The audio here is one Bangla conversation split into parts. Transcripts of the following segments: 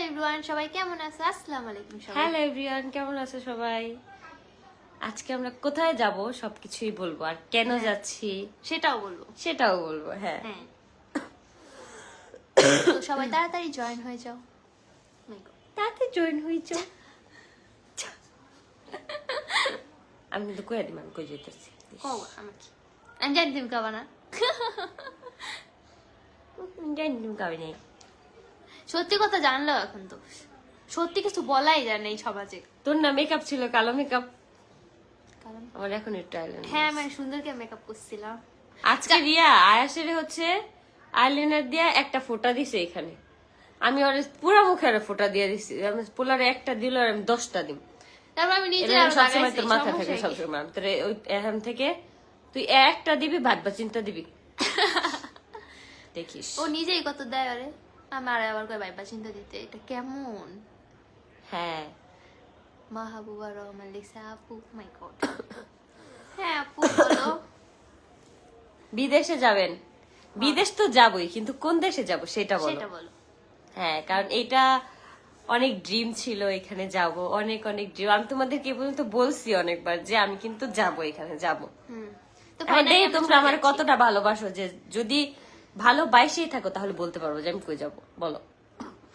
এভরিওয়ান, সবাই কেমন আছো? আসসালামু আলাইকুম সবাই। হ্যালো এভরিওয়ান, কেমন আছো সবাই? আজকে আমরা কোথায় যাব সবকিছুই বলবো, আর কেন যাচ্ছি সেটাও বলবো। সেটাও বলবো। হ্যাঁ, হ্যাঁ, তো সবাই তাড়াতাড়ি জয়েন হয়ে যাও। My God. তাতে জয়েন হইছো। আমি কিন্তু কয়ে দিম আমি কই যেতেছি। কও আমাকে, আমি জানি তুমি খাবা না। জানি তুমি কবে নেই। সত্যি কথা জানলো এখন তো সত্যি কিছু বলাই যায় না এই সমাজে। তোর না মেকআপ ছিল, কালো মেকআপ। কারণ আমার এখন একটু আইলাইনার। হ্যাঁ, আমি সুন্দরকে মেকআপ করছিলাম। আজকে রিয়া আয়াসের হচ্ছে আইলাইনার দিয়া একটা ফোঁটা দিছে এখানে। আমি ওর পুরো মুখের ফোঁটা দিয়ে দিছি। আমি পোলারে একটা দিল আর আমি 10টা দিম। তারপর আমি নিজে এরকম আরো সবসময় লাগাইছি, তোর মাথা থাকে, সমস্যা কি? সবসময় তোর এখন থেকে তুই একটা দিবি, ভাববা চিন্তা দিবি। দেখিস ও নিজেই কত দেয় আরে, আমার আবার কয় বাইবা চিন্তা দিতে, এটা কেমন? হ্যাঁ, মাহবুবা রহমান লিখছে আপু। মাই গড। হ্যাঁ আপু বলো। বিদেশে যাবেন। বিদেশ তো যাবই, কিন্তু কোন দেশে যাব সেটা বলো। সেটা বলো। হ্যাঁ, কারণ এটা অনেক ড্রিম ছিল, এখানে যাব, অনেক অনেক ড্রিম। আমি তোমাদেরকে এ পর্যন্ত বলছি অনেকবার যে আমি কিন্তু যাব, এখানে যাব। তো এখন finally দেখি আমরা তোমরা চলে আমার যাচ্ছি। কতটা ভালোবাসো, যে যদি ভালোবাসেই থাকো তাহলে বলতে পারবো যে আমি কই যাব, বলো।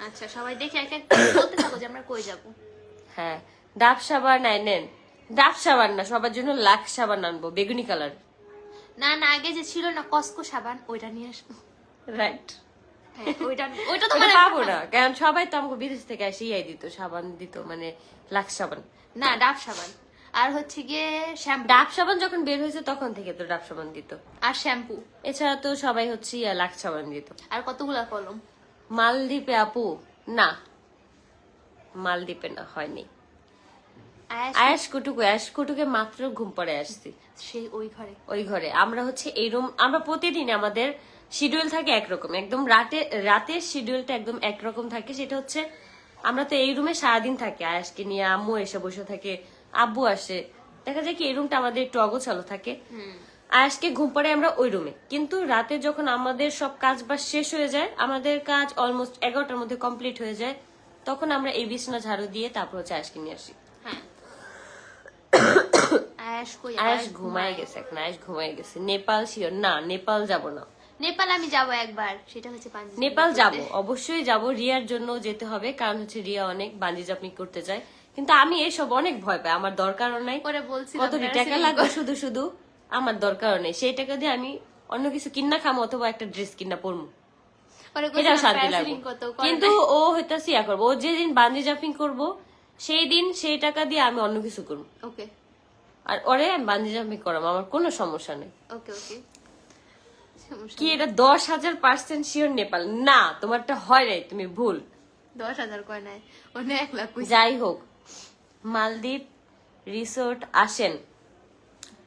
আচ্ছা, সবাই দেখে এক এক বলতে থাকো যে আমরা কই যাব। হ্যাঁ, ডাব সাবান নেন। ডাব সাবান না, সবার জন্য লাক্স সাবান আনবো, বেগুনি কালার। না না, আগে যে ছিল না কসকো সাবান, ওইটা নিয়ে আসবো। রাইট। হ্যাঁ, ওইটা তো ওটা মানে পাবো না, কারণ সবাই তো আমাকে বিদেশ থেকে এসে ইয়াই দিত, সাবান দিত, মানে লাক্স সাবান। না, ডাব সাবান আর হচ্ছে গিয়ে শ্যাম্পু। ডাব সাবান যখন বের হয়েছে তখন থেকে তো ডাব সাবান দিত। আর শ্যাম্পু এছাড়া তো সবাই হচ্ছে লাক্স সাবান দিত। আর কতগুলা কলম। মালদ্বীপে আপু না, মালদ্বীপে না, হয়নি। আয়াস কুটুকে মাত্র ঘুম পড়ে আসছি সেই ওই ঘরে। ওই ঘরে। আমরা হচ্ছে এই রুম, আমরা প্রতিদিন আমাদের শিডিউল থাকে একরকম, একদম রাতের শিডিউলটা একদম একরকম থাকে। সেটা হচ্ছে আমরা তো এই রুমে সারাদিন থাকি, আয়াসকে নিয়ে আম্মু এসে বসে থাকে, আব্বু আসে, দেখা যায় কি এই রুমটা আমাদের একটু অগোছালো থাকে। আয়াসকে ঘুম পড়ে আমরা ওই রুমে, কিন্তু রাতে যখন আমাদের সব কাজ বাজ শেষ হয়ে যায়, আমাদের কাজ অলমোস্ট 11টার মধ্যে কমপ্লিট হয়ে যায়, তখন আমরা এই বিছানা ঝাড়ু দিয়ে তারপর হচ্ছে আয়াসকে নিয়ে আসি। হ্যাঁ, আয়াস কই? আয়াস ঘুমায় গেছে, এখন আয়াস ঘুমায় গেছে। নেপাল শিওর না, নেপাল যাব না। নেপাল আমি যাব একবার, সেটা হচ্ছে পাঞ্জাব। নেপাল যাব, অবশ্যই যাব। রিয়ার জন্য যেতে হবে, কারণ হচ্ছে রিয়া অনেক বাঞ্জি জাম্পিং করতে চায়, কিন্তু আমি এসব অনেক ভয় পাই, আমার দরকারও নাই। পরে বলছিলাম কতটি টাকা লাগবে শুধু শুধু, আমার দরকারও নেই। সেই টাকা দিয়ে আমি অন্য কিছু কিনা খামো, অথবা একটা ড্রেস কিনা পরবো, এটা শান্তি লাগবে। কিন্তু ও হইতাছি ইয়া করবো, ও যেদিন বাঞ্জি জাম্পিং করবো সেই দিন সেই টাকা দিয়ে আমি অন্য কিছু করবো। ওকে আর ওরে আমি বাঞ্জি জাম্পিং করাবো, আমার কোনো সমস্যা নেই। ওকে ওকে। কি এটা 10,000% শিওর নেপাল না? তোমারটা হয় নাই, তুমি ভুল। 10,000 কয় নাই, অন্য 1 লাখ কইছে। যাই হোক, মালদ্বীপ রিসোর্ট আসেন।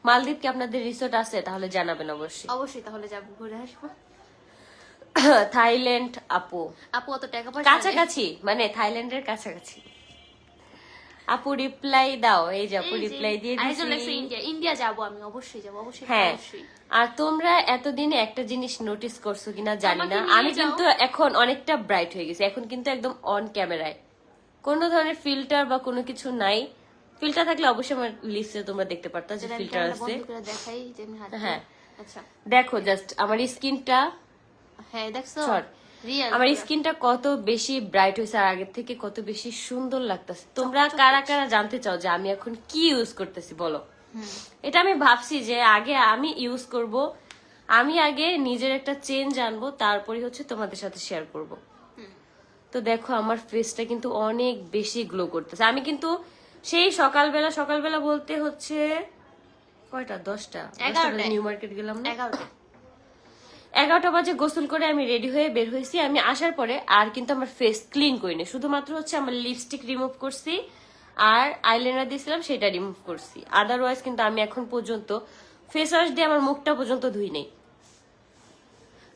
মালদ্বীপ কি আপনাদের রিসোর্ট আছে? তাহলে জানাবেন অবশ্যই। অবশ্যই, তাহলে যাব, ঘুরে আসবো। থাইল্যান্ড আপু আপু অত টাকা পয়সা কাছাকাছি, মানে থাইল্যান্ডের কাছাকাছি। আপু রিপ্লাই দাও, এই যে আপু রিপ্লাই দিয়ে দিয়েছি। ইন্ডিয়া যাব, আমি অবশ্যই যাব, অবশ্যই হ্যাঁ, অবশ্যই। আর তোমরা এতদিনে একটা জিনিস নোটিস করছো কিনা জানি আমাকে না, নিয়ে আমি যাও। কিন্তু এখন অনেকটা ব্রাইট হয়ে গেছি, এখন কিন্তু একদম অন ক্যামেরায়, কোনো ধরনের ফিল্টার বা কোনো কিছু নাই। ফিল্টার থাকলে অবশ্যই আমার লিস্টে তোমরা দেখতে পারতা যে ফিল্টার আছে। দেখাই যে আমি হাত। হ্যাঁ, আচ্ছা দেখো জাস্ট আমার স্কিনটা, হ্যাঁ দেখছো রিয়েল, আমার স্কিনটা কত বেশি ব্রাইট হয়েছে, আর আগের থেকে কত বেশি সুন্দর লাগতেছে। তোমরা কারা কারা জানতে চাও যে আমি এখন কি ইউজ করতেছি বলো? এটা আমি ভাবছি যে আগে আমি ইউজ করব, আমি আগে নিজের একটা চেঞ্জ আনবো, তারপরে হচ্ছে তোমাদের সাথে শেয়ার করব। তো দেখো আমার ফেসটা কিন্তু অনেক বেশি গ্লো করতেছে। আমি কিন্তু সেই সকালবেলা বলতে হচ্ছে কয়টা, 10টা নিউ মার্কেট গেলাম না, 11টা বাজে গোসল করে আমি রেডি হয়ে বের হয়েছি। আমি আসার পরে আর কিন্তু আমার ফেস ক্লিন করিনি, শুধুমাত্র হচ্ছে আমার লিপস্টিক রিমুভ করছি আর আইলাইনার দিয়েছিলাম সেটা রিমুভ করছি। আদারওয়াইজ কিন্তু আমি এখন পর্যন্ত ফেস ওয়াশ দিয়ে আমার মুখটা পর্যন্ত ধুই নেই।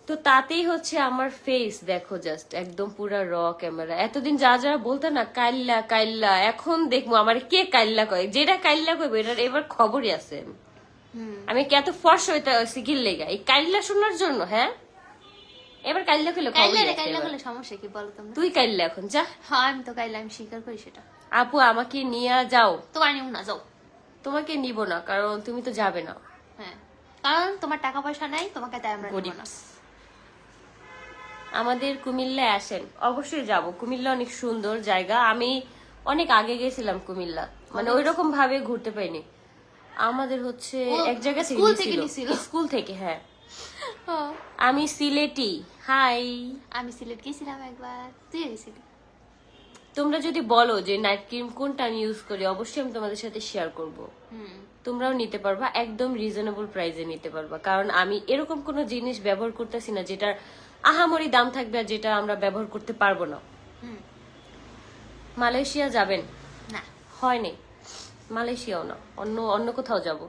তো তাতেই হচ্ছে আমার ফেস দেখো জাস্ট একদম পুরা র ক্যামেরা। এতদিন যারা বলতো না কাইল্লা কাইল্লা, এখন দেখবো আমার কে কাইল্লা কয়, যেটা কাইল্লা কইবো এটার এবার খবরই আছে। আমি কি এত ফর্স হইতে সিকিল লেগা এই কাইল্লা শোনার জন্য? হ্যাঁ, এবার কাইল্লা খুলে কাইলা হলে সমস্যা কি বলো তোমরা? তুই কাইল্লা এখন যা। হ্যাঁ আমি তো কাইলা, আমি স্বীকার করি সেটা। আপু আমাকে নিয়ে যাও। তোমার নিও না, যাও। তোমাকে নিব না, কারণ তুমি তো যাবে না। হ্যাঁ, কারণ তোমার টাকা পয়সা নাই, তোমাকে তাই আমরা নিব না। আমাদের কুমিল্লায় আসেন, অবশ্যই যাব। কুমিল্লা অনেক সুন্দর জায়গা। আমি অনেক আগে গেছিলাম কুমিল্লা, মানে ওইরকম ভাবে ঘুরতে পাইনি। আমাদের হচ্ছে এক জায়গা থেকে নিছিল, স্কুল থেকে। হ্যাঁ আমি সিলেটি। হাই, আমি সিলেট গেছিলাম একবার, তুই গেছিলি। তোমরা যদি বলো যে নাইট ক্রিম কোনটা আমি ইউজ করি, অবশ্যই আমি তোমাদের সাথে শেয়ার করব। তোমরাও নিতে পারবা, একদম রিজনেবল প্রাইসে নিতে পারবা। কারণ আমি এরকম কোনো জিনিস ব্যবহার করতেছি না যেটার আহামরি দাম থাকবে আর যেটা আমরা ব্যবহার করতে পারবো না। মালয়েশিয়া যাবেন? না, হয়নি। মালয়েশিয়াও না, অন্য অন্য কোথাও যাব।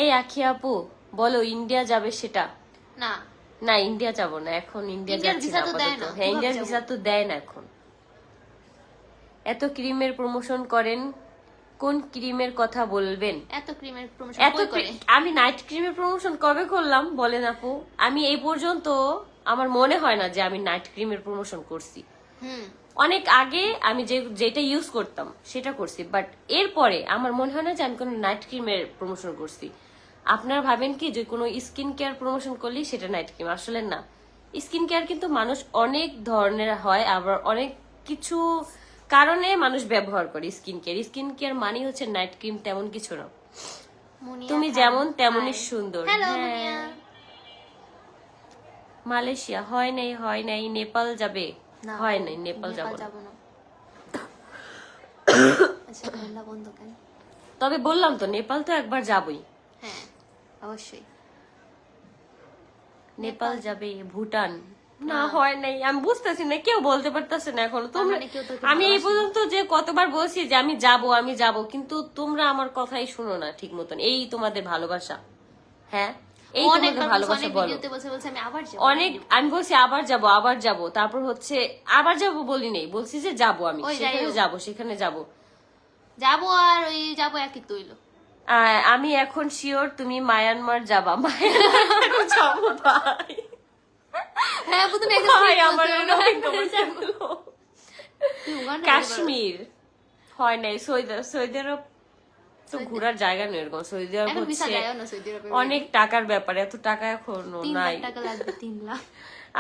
এই আখি আপু বলো, ইন্ডিয়া যাবে সেটা? না না, ইন্ডিয়া যাব না এখন। ইন্ডিয়া যাচ্ছি না আপাতত। হ্যাঁ, ইন্ডিয়ার ভিসা তো দেয় না এখন। এত ক্রিমের প্রমোশন করেন, কোন ক্রিমের কথা বলবেন? এত ক্রিমের প্রমোশন আমি নাইট ক্রিমের প্রমোশন কবে করলাম বলেন আপু? আমি এই পর্যন্ত আমার মনে হয় না যে আমি নাইট ক্রিমের প্রমোশন করছি। অনেক আগে আমি যেটা ইউজ করতাম সেটা করছি, বাট এরপরে আমার মনে হয় না যে আমি কোনো নাইট ক্রিমের প্রমোশন করছি। আপনারা ভাবেন কি যে কোনো স্কিন কেয়ার প্রমোশন করলেই সেটা নাইট ক্রিম? আসলে না। স্কিন কেয়ার কিন্তু মানুষ অনেক ধরনের হয়, আবার অনেক কিছু কারণে মানুষ ব্যবহার করে স্কিন কেয়ার। স্কিন কেয়ার মানে হচ্ছে নাইট ক্রিম তেমন কিছু না। তুমি যেমন তেমনই সুন্দর। মালয়েশিয়া হয় নাই। নেপাল যাবে? হয় নাই, নেপাল যাব না। তবে বললাম তো, নেপাল তো একবার যাবই। হ্যাঁ অবশ্যই। নেপাল যাবে। ভুটান? না, হয় নাই। আমি বুঝতেছি না, কেউ বলতে পারতেছে না এখন। তোমরা, আমি এই পর্যন্ত যে কতবার বলছি যে আমি যাব, কিন্তু তোমরা আমার কথাই শুনো না ঠিক মতন। এই তোমাদের ভালোবাসা। হ্যাঁ, এই তোমাদের ভালোবাসা। বলো অনেক, আমি বলছি আবার যাব, তারপর হচ্ছে আবার যাব বলি নেই, বলছি যে যাবো, আমি সেখানে যাব। আর ওই যাবো একই তৈল। আমি এখন শিওর তুমি মায়ানমার যাবা। মায়ানমার যাবো ভাই। হ্যাঁ কাশ্মীর হয় নাই। সৌদি আরব তো ঘোরার জায়গা নেই এরকম। সৌদি আরব হচ্ছে অনেক টাকার ব্যাপার, এত টাকা এখনো নাই। 3 লাখ।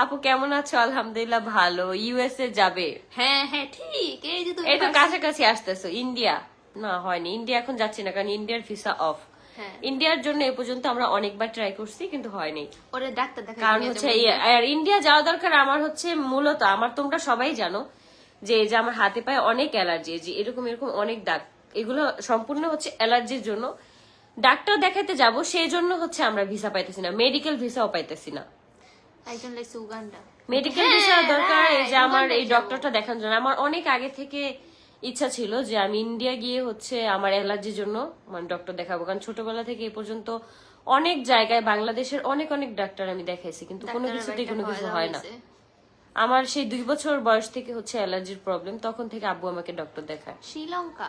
আপু কেমন আছো? আলহামদুলিল্লাহ ভালো। ইউএসএ যাবে? হ্যাঁ ঠিক, এই তো কাছাকাছি আসতেছো। ইন্ডিয়া? না হয়নি, ইন্ডিয়া এখন যাচ্ছি না, কারণ ইন্ডিয়ার ভিসা অফ। ইন্ডিয়ার জন্য এ পর্যন্ত আমরা অনেকবার ট্রাই করছি কিন্তু হয়নি। কারণ হচ্ছে আর ইন্ডিয়া যাওয়া দরকার আমার হচ্ছে মূলত, আমার তোমরা সবাই জানো যে আমার হাতে পায়ে অনেক অ্যালার্জি, যে এরকম অনেক দাগ, এগুলো সম্পূর্ণ হচ্ছে অ্যালার্জির জন্য। ডাক্তার দেখাতে যাব, সেই জন্য হচ্ছে আমরা ভিসা পাইতেছি না, মেডিকেল ভিসাও পাইতেছি না। মেডিকেল ভিসা দরকার, এই যে আমার এই ডক্টরটা দেখানোর জন্য। আমার অনেক আগে থেকে ইচ্ছা ছিল যে আমি ইন্ডিয়া গিয়ে হচ্ছে আমার অ্যালার্জির জন্য মানে ডক্টর দেখাবো, কারণ ছোটবেলা থেকে এই পর্যন্ত অনেক জায়গায় বাংলাদেশের অনেক ডাক্তার আমি দেখাইছি, কিন্তু কোনো কিছুতেই কোনো কিছু হয় না। আমার সেই 2 বছর বয়স থেকে হচ্ছে অ্যালার্জির প্রবলেম, তখন থেকে আব্বু আমাকে ডক্টর দেখায়। শ্রীলঙ্কা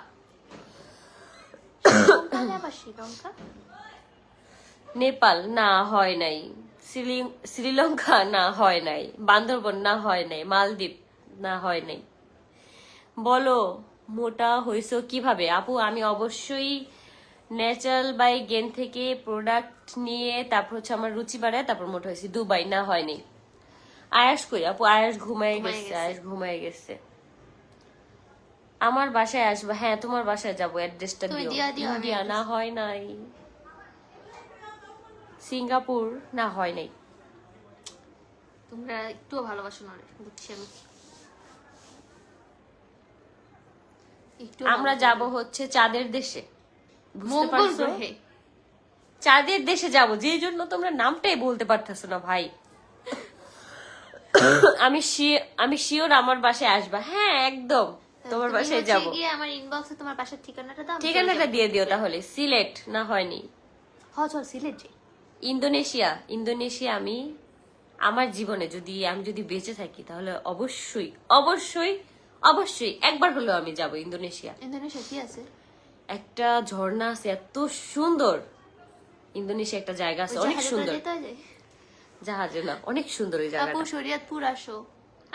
নেপাল? না হয় নাই। শ্রীলঙ্কা? না হয় নাই। বান্দরবন? না হয় নাই। মালদ্বীপ? না হয় নাই। বলো মোটা হইছো কিভাবে? আপু আমি অবশ্যই ন্যাচারাল বাই গেন থেকে প্রোডাক্ট নিয়ে তারপর হচ্ছে আমার রুচি বাড়ায় তারপর মোটা হয়েছি। দুবাই? না হয়নি। আয়াস কই? আপু আয়াস ঘুমায় গেছে। আমার বাসায় আসবা? হ্যাঁ তোমার বাসায় যাবো, অ্যাড্রেসটা দিও। ইন্ডিয়া? না হয় নাই। সিঙ্গাপুর? না হয় নাই। তোমরা একটু ভালোবাসো না, বুঝছি আমি। আমরা যাব হচ্ছে চাঁদের দেশে, বুঝতে পারছো? চাঁদের দেশে যাব, যে জন্য তোমরা নামটাই বলতে পারতেছো না ভাই। আমি শিওর আমার বাসায় আসবা। হ্যাঁ একদম তোমার বাসায় যাব। আমার ইনবক্সে তোমার বাসার ঠিকানাটা দাও, ঠিকানাটা দিয়ে দিও তাহলে। সিলেট? না হয়নি। চল সিলেট। ইন্দোনেশিয়া আমি আমার জীবনে আমি যদি বেঁচে থাকি তাহলে অবশ্যই অবশ্যই অবশ্যই একবার হলেও আমি যাব ইন্দোনেশিয়া। কি আছে? একটা ঝর্ণা আছে এত সুন্দর। ইন্দোনেশিয়া একটা জায়গা আছে অনেক সুন্দর। জাহাজে না, অনেক সুন্দর এই আপু জায়গাটা। শরীয়তপুর আসো,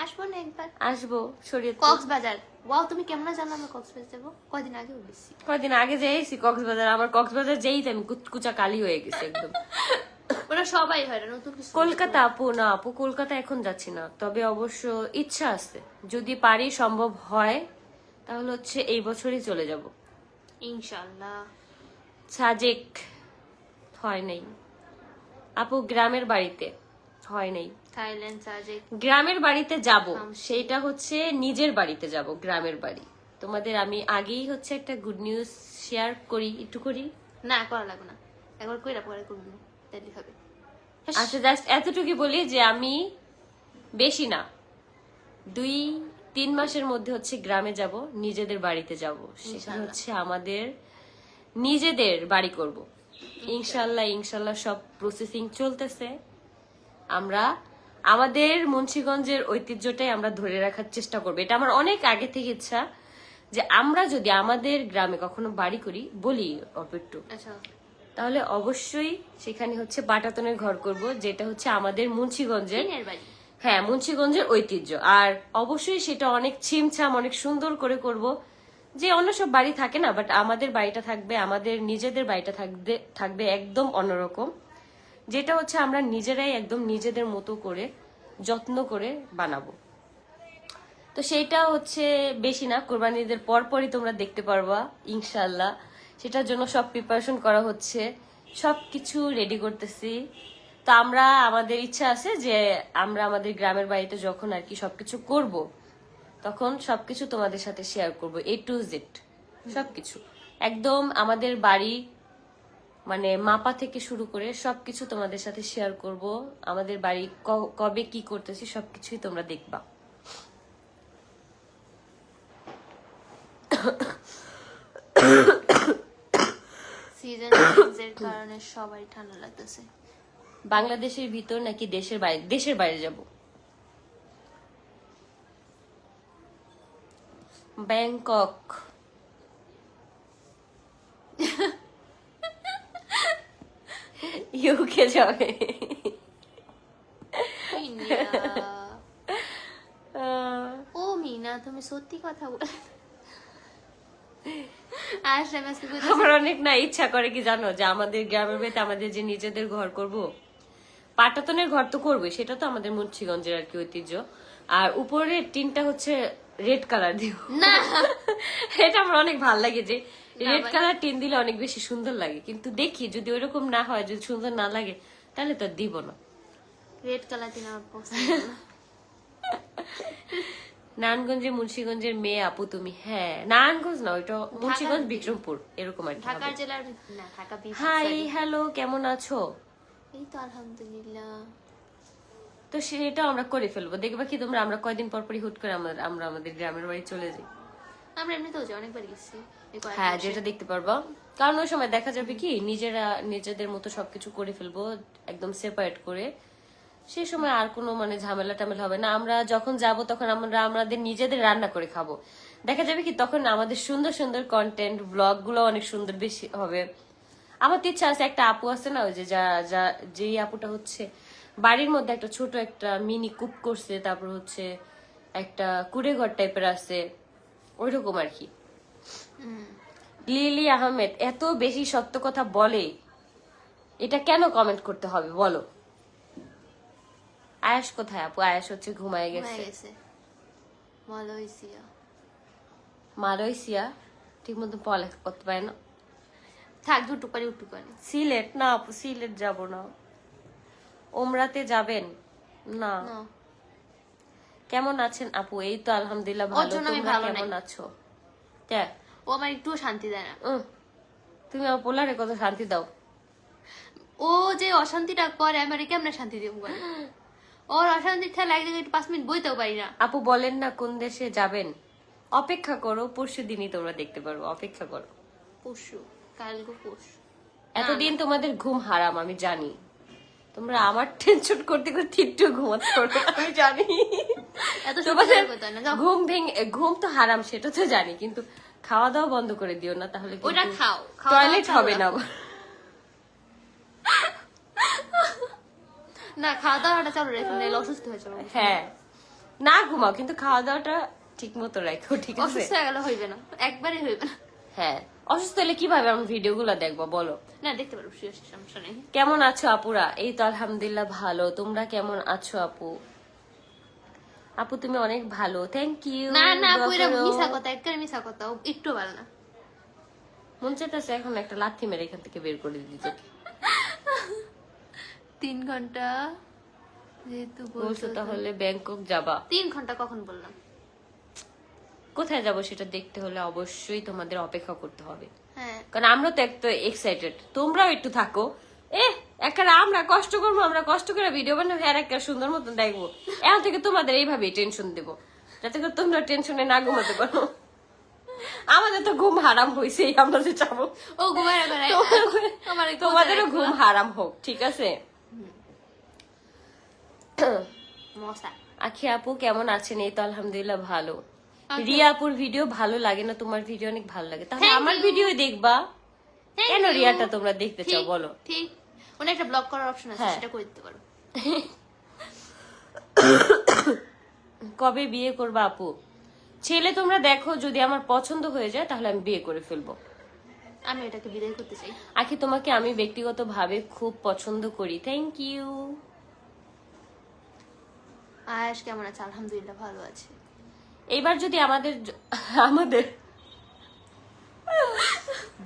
আসবো না একবার? আসবো শরীয়তপুর। কক্সবাজার, ওয়াও তুমি কেমন জানো আমরা কক্সবাজার যাবো? কয়দিন আগে গেছি। কয়দিন আগে যাইছি কক্সবাজার, আমার কক্সবাজার যেই আমি কুচকুচা কালি হয়ে গেছে একদম। ওরা সবাই হয় না, নতুন কিছু। কলকাতা আপু না, আপু কলকাতা এখন যাচ্ছি না, তবে অবশ্য ইচ্ছা আছে, যদি পারি সম্ভব হয় তাহলে হচ্ছে এই বছরই চলে যাব। ইনশাআল্লাহ। সাজেক হয় নাই আপু, গ্রামের বাড়িতে হয় নাই। থাইল্যান্ড, সাজেক। গ্রামের বাড়িতে যাব, সেটা হচ্ছে নিজের বাড়িতে যাব, গ্রামের বাড়ি। তোমাদের আমি আগেই হচ্ছে একটা গুড নিউজ শেয়ার করি, একটু করি। না করা লাগবে না, একবার কইরা পরে করবো, তাইলে হবে। আচ্ছা জাস্ট এতটুকু বলি যে আমি বেশি না, 2-3 মাসের মধ্যে হচ্ছে গ্রামে যাব, নিজেদের বাড়িতে যাব, সেখানে হচ্ছে আমাদের নিজেদের বাড়ি করব ইনশাল্লাহ। ইনশাল্লাহ সব প্রসেসিং চলতেছে। আমরা আমাদের মুন্সিগঞ্জের ঐতিহ্যটাই আমরা ধরে রাখার চেষ্টা করবো, এটা আমার অনেক আগে থেকে ইচ্ছা যে আমরা যদি আমাদের গ্রামে কখনো বাড়ি করি, বলি অপেট্টু, আচ্ছা, তাহলে অবশ্যই সেখানে হচ্ছে পাটাতনের ঘর করব, যেটা হচ্ছে আমাদের মুন্সিগঞ্জের, টিনের বাড়ি। হ্যাঁ মুন্সিগঞ্জের ঐতিহ্য। আর অবশ্যই সেটা অনেক ছিমছাম, অনেক সুন্দর করে করব, যে অন্য সব বাড়ি থাকে না, বাট আমাদের বাড়িটা থাকবে, আমাদের নিজেদের বাড়িটা থাকবে একদম অন্যরকম, যেটা হচ্ছে আমরা নিজেরাই একদম নিজেদের মতো করে যত্ন করে বানাবো। তো সেইটা হচ্ছে বেশি না, কোরবানি ঈদের পরপরই তোমরা দেখতে পারবা ইনশাল্লাহ। সেটার জন্য সব প্রিপারেশন করা হচ্ছে, সবকিছু রেডি করতেছি। তো আমরা, আমাদের ইচ্ছা আছে যে আমরা আমাদের গ্রামের বাড়িতে যখন আর কি সবকিছু করব, তখন সবকিছু তোমাদের সাথে শেয়ার করব, A to Z সবকিছু, একদম আমাদের বাড়ি মানে মাপা থেকে শুরু করে সবকিছু তোমাদের সাথে শেয়ার করব। আমাদের বাড়ি কবে কি করতেছি সবকিছুই তোমরা দেখবা। সিজন চেঞ্জের কারণে সবাই ঠান্ডা লাগতেছে। বাংলাদেশের ভিতর নাকি দেশের বাইরে? দেশের বাইরে যাব, ব্যাংকক। ইউকে যাবে। ইন্ডিয়া। ও মিনা, তুমি সত্যি কথা বলে আসলে আজকে বুঝতে- আমার অনেক না ইচ্ছা করে কি জানো, যে আমাদের গ্রামের বাড়িতে আমাদের যে নিজেদের ঘর করব, পাটাতনের ঘর তো করবোই, সেটা তো আমাদের মুন্সিগঞ্জের আর কি ঐতিহ্য। আর উপরের টিনটা হচ্ছে রেড কালার দিব না, এটা আমার অনেক ভালো লাগে, যে রেড কালার টিন দিলে অনেক বেশি সুন্দর লাগে। কিন্তু দেখি যদি ওইরকম না হয়, যদি সুন্দর না লাগে, তাহলে তো আর দিব না। রেড কালার দিন আমার পছন্দ না। নারায়ণগঞ্জে মুন্সিগঞ্জের মেয়ে আপু তুমি? হ্যাঁ, নারায়ণগঞ্জ না, ওইটা মুন্সিগঞ্জ বিক্রমপুর এরকম আর কি। ঢাকার জেলার না, ঢাকা বিভাগ। হাই হ্যালো, কেমন আছো? এই তো আলহামদুলিল্লাহ। তো সেটা আমরা করে ফেলবো, দেখবা কি তোমরা, আমরা কয়দিন পর পরই হুট করে আমরা আমাদের গ্রামের বাড়ি চলে যাই। আমরা এমনিতেও যাই, অনেকবার গেছি। হ্যাঁ, যেটা দেখতে পারবো, কারণ ওই সময় দেখা যাবে কি নিজেরা নিজেদের মতো সবকিছু করে ফেলবো একদম সেপারেট করে, সেই সময় আর কোনো মানে ঝামেলা টামেলা হবে না। আমরা যখন যাব তখন আমরা আমাদের নিজেদের রান্না করে খাবো, দেখা যাবে কি তখন আমাদের সুন্দর সুন্দর কন্টেন্ট ব্লগ গুলো অনেক সুন্দর বেশি হবে। আমার তো ইচ্ছা আছে, একটা আপু আছে না, ওই যে যেই আপুটা হচ্ছে বাড়ির মধ্যে একটা ছোট একটা মিনি কূপ করছে, তারপর হচ্ছে একটা কুড়ে ঘর টাইপের আছে, ওইরকম আর কি। লিলি আহমেদ এত বেশি সত্য কথা বলে, এটা কেন কমেন্ট করতে হবে বলো? আয়াস কোথায় আপু? আয়াস হচ্ছে ঘুমায় গেছে। মালয়েশিয়া। মালয়েশিয়া ঠিক মতো পড়ালেখা করতে পারে না। থাক, দুটুক পারি উটুক পারি। সিলেট না আপু, সিলেট যাব না। ওমরাতে যাবেন না? কেমন আছেন আপু? এই তো আলহামদুলিল্লাহ ভালো, তোমরা কেমন আছো? ও আমার একটু শান্তি দেয় না। তুমি আমার পোলারে কত শান্তি দাও। ও যে অশান্তিটা করে, আমি কেমনে শান্তি দেবো? ওর অশান্তির ঠেলা এক জায়গায় 5 মিনিট বইতেও পারি না। আপু বলেন না কোন দেশে যাবেন? অপেক্ষা করো, পরশু দিনই তোমরা দেখতে পারবো, অপেক্ষা করো। পরশু? কালকে পরশু? এতদিন তোমাদের ঘুম হারাম আমি জানি, তোমরা আমার টেনশন করতে করতে একটু ঘুমাতে পারবে আমি জানি। তোমাদের ঘুম তো হারাম সেটা তো জানি, কিন্তু খাওয়া দাওয়া বন্ধ করে দিও না, তাহলে ওটা খাও, টয়লেট হবে না। না, খাওয়া দাওয়াটা চালু রেখে নাহলে অসুস্থ হয়ে যাবে। হ্যাঁ, না ঘুমাও কিন্তু খাওয়া দাওয়াটা ঠিক মতো রাখো, ঠিক আছে? অসুস্থ হয়ে গেলে হইবে না, একবারই হইবে না। হ্যাঁ, অসুস্থ হলে কিভাবে আমি ভিডিও গুলা দেখবো বলো? না, দেখতে পারবো, সমস্যা নেই। কেমন আছো আপুরা? এই তো আলহামদুলিল্লাহ ভালো। তোমরা কেমন আছো আপু? আপু তুমি অনেক ভালো, থ্যাংক ইউ। না না আপু, এটা মিছা কথা, একবারে মিছা কথা, একটু ভালো না। মন চাইতেছে এখন একটা লাথি মেরে এখান থেকে বের করে দিতে। 3 ঘন্টা যেহেতু বলছো তাহলে ব্যাংকক যাবা? 3 ঘন্টা কখন বললাম? কোথায় যাব সেটা দেখতে হলে অবশ্যই তোমাদের অপেক্ষা করতে হবে, হ্যাঁ, কারণ আমরা তো একটু এক্সাইটেড, তোমরাও একটু থাকো। একটা আমরা কষ্ট করবো, আমরা কষ্ট করে ভিডিও বানাবো, আর একটা সুন্দর মতন দেখবো। এখন থেকে তোমাদের এইভাবেই টেনশন দেবো, যাতে করে তোমরা টেনশনে না ঘুমাতে পারো। আমাদের তো ঘুম হারাম হয়েছে, আমরা যে যাবো ও ঘুমায় না, আমার তোমাদেরও ঘুম হারাম হোক, ঠিক আছে? মশা। আখি আপু কেমন আছেন? এই তো আলহামদুলিল্লাহ ভালো। রিয়া আপুর ভিডিও ভালো লাগে না? তোমার ভিডিও অনেক ভালো লাগে, তাহলে Thank আমার you. ভিডিও দেখবা। Thank কেন you. রিয়াটা তোমরা দেখতে চাও ঠিক, বলো? ঠিক, ওখানে একটা ব্লক করার অপশন আছে, হ্যাঁ। সেটা করে দিতে পারো। কবে বিয়ে করবা আপু? ছেলে তোমরা দেখো, যদি আমার পছন্দ হয়ে যায় তাহলে আমি বিয়ে করে ফেলবো। আমি এটাকে বিদায় করতে চাই। আখি তোমাকে আমি ব্যক্তিগতভাবে খুব পছন্দ করি, থ্যাংক ইউ। আয়াস কেমন আছে? আলহামদুলিল্লাহ ভালো আছে। এবার যদি আমাদের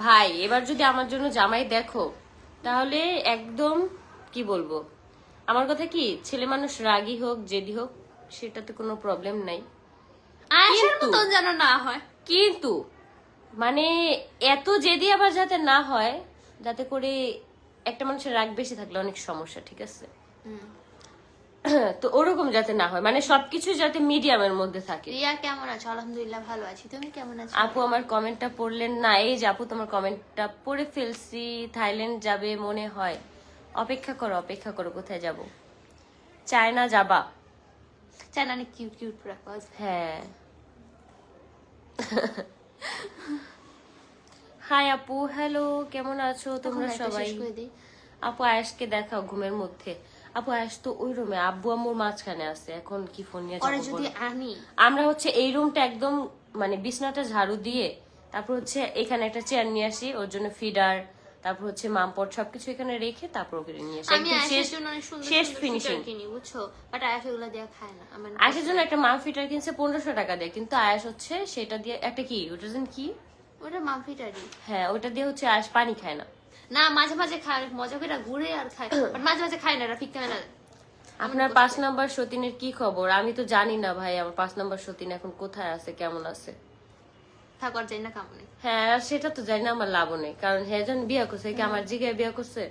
ভাই এবার যদি আমার জন্য জামাই দেখো, তাহলে একদম কি বলবো, আমার কথা কি, ছেলে মানুষ রাগী হোক জেদি হোক সেটাতে কোনো প্রবলেম নাই, আয়াসের কিন্তু- মতন যেন না হয়। কিন্তু মানে এত জেদি আবার যাতে না হয়, যাতে করে একটা মানুষের রাগ বেশি থাকলে অনেক সমস্যা, ঠিক আছে? তো ওরকম যাতে না হয়, মানে সবকিছু যাতে মিডিয়ামের মধ্যে থাকে। রিয়া কেমন আছো? আলহামদুলিল্লাহ ভালো আছি, তুমি কেমন আছো? আপু আমার কমেন্টটা পড়লেন না? এই যে আপু তোমার কমেন্টটা পড়ে ফেলছি। থাইল্যান্ড যাবে মনে হয়, অপেক্ষা করো অপেক্ষা করো। কোথায় যাব? চায়না যাবা? চাই না, অনেক কিউট কিউট প্রপোজ। হ্যাঁ। হাই আপু, হ্যালো, কেমন আছো তোমরা সবাই? আপু আয়াসকে দেখাও ঘুমের মধ্যে। আপু আয়াস তো ওই রুমে, আব্বু আম্মুর মাঝখানে আছে, এখন কি ফোন নিয়ে পরে যাবো যদি বলো? আনি, আমরা হচ্ছে এই রুমটা একদম মানে বিছনাটা ঝাড়ু দিয়ে, তারপর হচ্ছে এখানে একটা চেয়ার নিয়ে আসি ওর জন্য, ফিডার, তারপর হচ্ছে মামপট সবকিছু এখানে রেখে তারপর ওকে নিয়ে আসি। আমি একদম আয়াসের শেষ জন্য অনেক সুন্দর শেষ সুন্দর ফিনিশিং। ফিচার কিনি, বুঝছো? বাট আয়াস এগুলো দিয়ে খায় না। আমার আয়াসের জন্য একটা মাম ফিটার কিনছে 1500 টাকা দিয়ে, কিন্তু আয়াস হচ্ছে সেটা দিয়ে একটা কি, ওটার জন্য কি, ওটা মাম ফিটারই। হ্যাঁ ওটা দিয়ে হচ্ছে আয়াস পানি খায় না। না, মাঝে মাঝে খায়, অনেক মজা করে ঘুরে আর খায়, বাট মাঝে মাঝে খায় না, এটা ঠিক না। আপনার 5 নাম্বার সতীনের কি খবর? আমি তো জানি না ভাই, আমার 5 নাম্বার সতীন এখন কোথায় আছে, কেমন আছে। থাকার যাই না কামনে। হ্যাঁ আর সেটা তো জানি না, আমার লাভ নেই, কারণ হ্যাঁ যখন বিয়ে করছে কি আমার জিগায় বিয়ে করছে।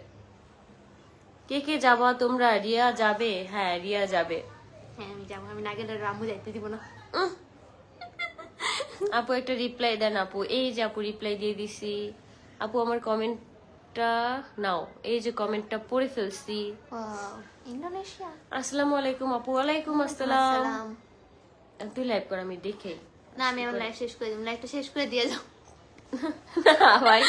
কে কে যাবা তোমরা? রিয়া যাবে? হ্যাঁ রিয়া যাবে। হ্যাঁ আমি যাবো, আমি না গেলে রামু যাইতে দিব না। আপু একটা রিপ্লাই দেন আপু। এই যে আপু রিপ্লাই দিয়ে দিছি। আপু আমার কমেন্টটা নাও, এই যে কমেন্টটা পড়ে ফেলছি। Wow, Indonesia. আসসালামু আলাইকুম আপু। ওয়ালাইকুম আসসালাম। আসসালাম। তুই লাইভ কর, আমি দেখে। না, আমি আমার লাইফ শেষ করে দিব, লাইফটা শেষ করে দিয়ে যাও। না ভাই,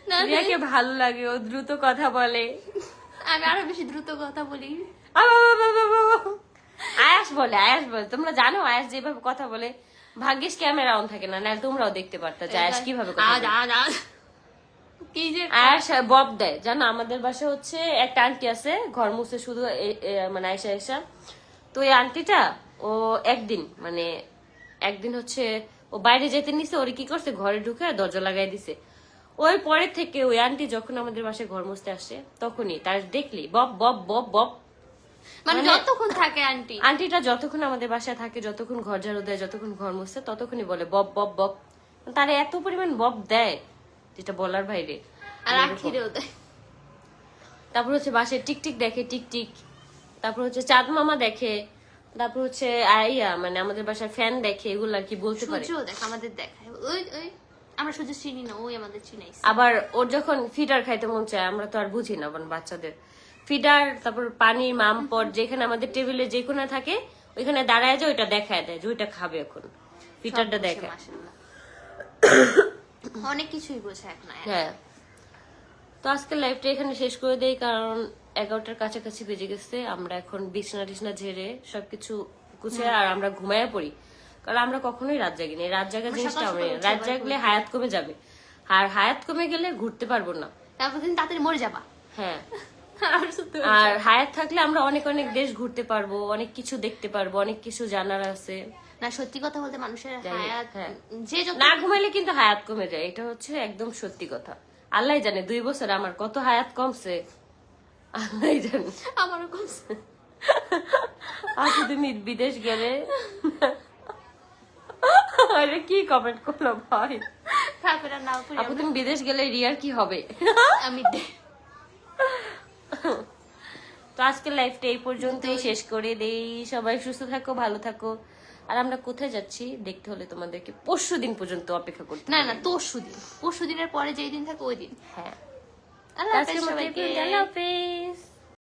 না, রিয়াকে ভালো লাগে, ও দ্রুত কথা বলে। আমি আরো বেশি দ্রুত কথা বলি। আয়াস বলে, আয়াস বলে, তোমরা জানো আয়াস যেভাবে কথা বলে, ভাগ্যিস ক্যামেরা অন থাকে না, না তুমি দেখতে পারতা যে আয়াস কিভাবে কথা বলে। কি যে আয়াস বব দেয় জানো। আমাদের বাসা হচ্ছে একটা আন্টি আছে, ঘর মুছে শুধু মানে আয়সা আয়সা, তো এই আন্টিটা ও একদিন হচ্ছে ও বাইরে যেতে নিছে, ওরে কি করছে, ঘরে ঢুকে দরজা লাগাই দিছে। ওই পরে থেকে ওই আন্টি যখন আমাদের বাসায় ঘর মুছতে আসে, তখনই তার দেখলি বব বব বব বব, মানে যতক্ষণ থাকে আন্টি, আন্টিটা যতক্ষণ আমাদের বাসায় থাকে, যতক্ষণ ঘর ঝাড়ু দেয়, যতক্ষণ ঘর মুছছে, ততক্ষণই বলে বব বব বব। তারা এত পরিমাণ বব দেয় যেটা বলার বাইরে। আর আখিরেও দেয়। তারপর হচ্ছে বাসায় টিকটিক দেখে, টিকটিক, তারপর হচ্ছে চাঁদ মামা দেখে, তারপর হচ্ছে আইয়া মানে আমাদের বাসায় ফ্যান দেখে, এগুলো আর কি বলতে পারে। সূর্য দেখ, আমাদের দেখায়, ওই ওই আমরা সূর্য চিনি না, ওই আমাদের চিনাইছে। আবার ওর যখন ফিডার খাইতে মন চায়, আমরা তো আর বুঝি না মানে বাচ্চাদের ফিডার, তারপর পানির মামপট যেখানে আমাদের টেবিলে যে কোণে থাকে, ওইখানে দাঁড়ায় যায়, ওইটা দেখায় দেয় যে ওইটা খাবে, এখন ফিডারটা দেখায়। মাশাআল্লাহ। অনেক কিছুই বোঝে এখন। হ্যাঁ তো আজকে লাইভটা এখানে শেষ করে দেই, কারণ 11টার কাছাকাছি বেজে গেছে। আমরা এখন বিছনা টিছনা ঝেড়ে সবকিছু গুছিয়ে আর আমরা ঘুমায় পড়ি, কারণ আমরা কখনোই রাত জাগিনি। রাত জাগা জিনিসটা আমরা রাত জাগলে হায়াত কমে যাবে, আর হায়াত কমে গেলে ঘুরতে পারবো না, তারপর দিন তাড়াতাড়ি মরে যাবা। হ্যাঁ, আর শুধু আর হায়াত থাকলে আমরা অনেক অনেক দেশ ঘুরতে পারবো, অনেক কিছু দেখতে পারবো, অনেক কিছু জানার আছে। না, সত্যি কথা বলতে মানুষের জানি, হায়াত হ্যাঁ। যে যত না ঘুমাইলে কিন্তু হায়াত কমে যায়, এটা হচ্ছে একদম সত্যি কথা। আল্লাহ জানে 2 বছরে আমার কত হায়াত কমছে, আল্লাহ জানে। আমারও কমছে। আপু তুমি বিদেশ গেলে আরে কি কমেন্ট করলো ভাই, তারপরে নাও করি আপু তুমি বিদেশ গেলে রিয়ার কি হবে? আমি তো আজকের লাইফটা এই পর্যন্তই শেষ করে দেই। সবাই সুস্থ থাকো, ভালো থাকো। আর আমরা কোথায় যাচ্ছি দেখতে হলে তোমাদেরকে পরশুদিন পর্যন্ত অপেক্ষা করতে না হবে। না, পরশুদিনের পরে যেই দিন থাকে ওই দিন। হ্যাঁ, আল্লাহ হাফেজ আজকের মতো এই সবাইকে। পর্যন্ত, আল্লাহ হাফেজ।